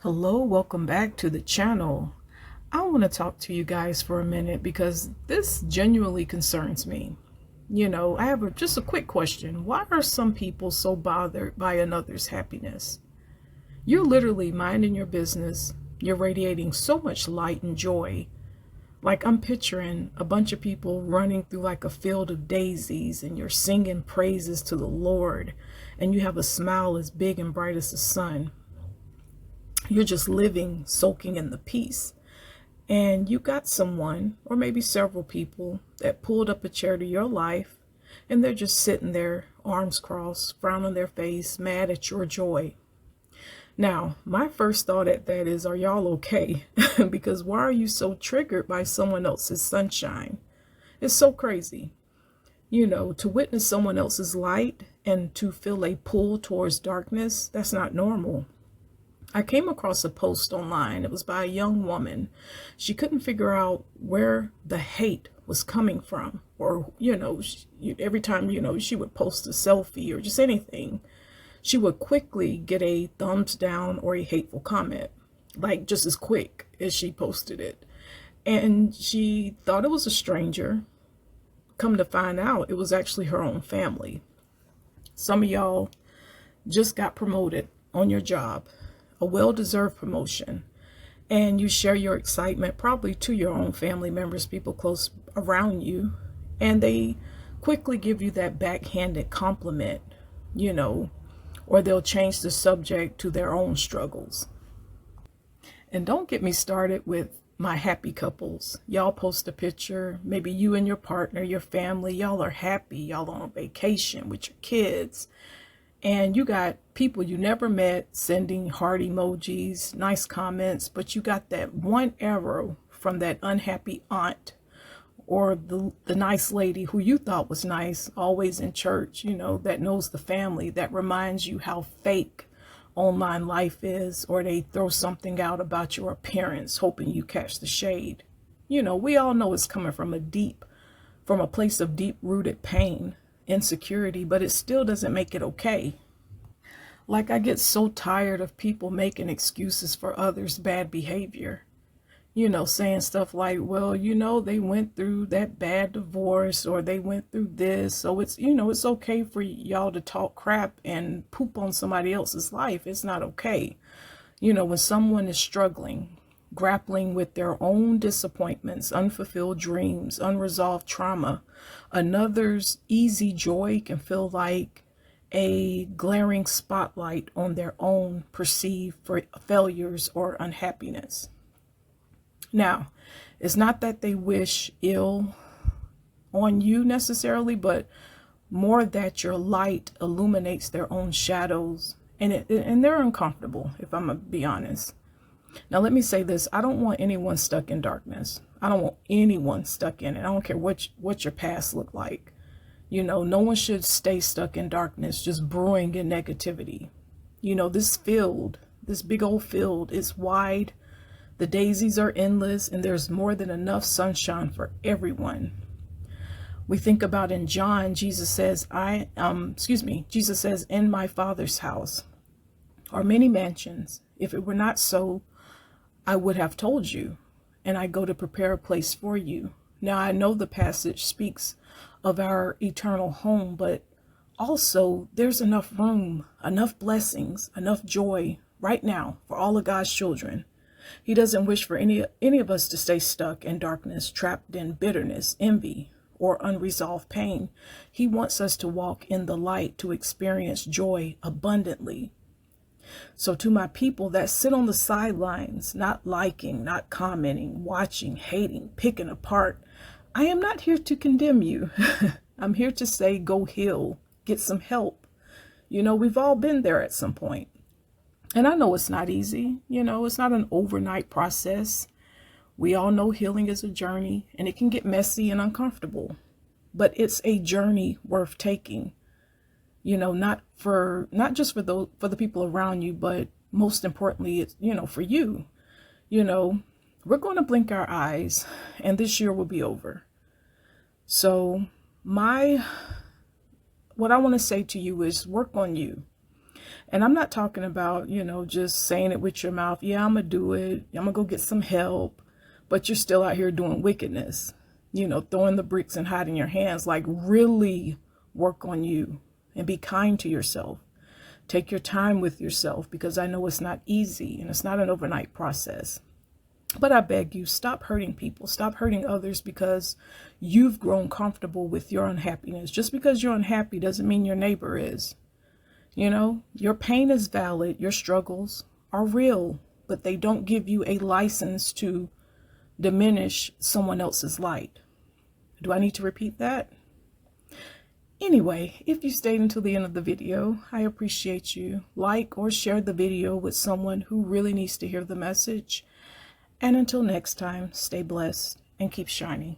Hello, welcome back to the channel. I want to talk to you guys for a minute because this genuinely concerns me. I have just a quick question. Why are some people so bothered by another's happiness? You're literally minding your business. You're radiating so much light and joy. Like I'm picturing a bunch of people running through like a field of daisies, and you're singing praises to the Lord, and you have a smile as big and bright as the sun. You're just living, soaking in the peace. And you got someone, or maybe several people, that pulled up a chair to your life, and they're just sitting there, arms crossed, frown on their face, mad at your joy. Now, my first thought at that is, are y'all okay? Because why are you so triggered by someone else's sunshine? It's so crazy. To witness someone else's light and to feel a pull towards darkness, that's not normal. I came across a post online. It was by a young woman. She couldn't figure out where the hate was coming from. Or, every time, she would post a selfie or just anything, she would quickly get a thumbs down or a hateful comment, like just as quick as she posted it. And she thought it was a stranger. Come to find out, it was actually her own family. Some of y'all just got promoted on your job, a well-deserved promotion, and you share your excitement probably to your own family members, people close around you, and they quickly give you that backhanded compliment, or they'll change the subject to their own struggles. And don't get me started with my happy couples. Y'all post a picture, maybe you and your partner, your family, y'all are happy, y'all on vacation with your kids, and you got people you never met sending heart emojis, nice comments, but you got that one arrow from that unhappy aunt or the nice lady who you thought was nice, always in church, that knows the family, that reminds you how fake online life is, or they throw something out about your appearance, hoping you catch the shade. We all know it's coming from a place of deep-rooted pain, insecurity, but it still doesn't make it okay. Like, I get so tired of people making excuses for others' bad behavior. Saying stuff like, well, they went through that bad divorce, or they went through this, so it's okay for y'all to talk crap and poop on somebody else's life. It's not okay. When someone is struggling, grappling with their own disappointments, unfulfilled dreams, unresolved trauma, another's easy joy can feel like a glaring spotlight on their own perceived failures or unhappiness. Now, it's not that they wish ill on you necessarily, but more that your light illuminates their own shadows, and they're uncomfortable, if I'm gonna be honest. Now, let me say this. I don't want anyone stuck in darkness. I don't want anyone stuck in it. I don't care what your past looked like. No one should stay stuck in darkness, just brewing in negativity. This big old field is wide. The daisies are endless, and there's more than enough sunshine for everyone. We think about in John, Jesus says, Jesus says, in my Father's house are many mansions. If it were not so, I would have told you, and I go to prepare a place for you. Now, I know the passage speaks of our eternal home, but also there's enough room, enough blessings, enough joy right now for all of God's children. He doesn't wish for any of us to stay stuck in darkness, trapped in bitterness, envy, or unresolved pain. He wants us to walk in the light, to experience joy abundantly. So to my people that sit on the sidelines, not liking, not commenting, watching, hating, picking apart, I am not here to condemn you. I'm here to say, go heal, get some help. We've all been there at some point. And I know it's not easy. It's not an overnight process. We all know healing is a journey, and it can get messy and uncomfortable. But it's a journey worth taking. Not just for the people around you, but most importantly, it's, for you. We're going to blink our eyes, and this year will be over. So what I want to say to you is work on you. And I'm not talking about, just saying it with your mouth. Yeah, I'm going to do it. I'm going to go get some help. But you're still out here doing wickedness, throwing the bricks and hiding your hands. Like, really work on you and be kind to yourself. Take your time with yourself, because I know it's not easy and it's not an overnight process. But I beg you, stop hurting people. Stop hurting others because you've grown comfortable with your unhappiness. Just because you're unhappy doesn't mean your neighbor is. Your pain is valid. Your struggles are real, but they don't give you a license to diminish someone else's light. Do I need to repeat that? Anyway, if you stayed until the end of the video, I appreciate you. Like or share the video with someone who really needs to hear the message. And until next time, stay blessed and keep shining.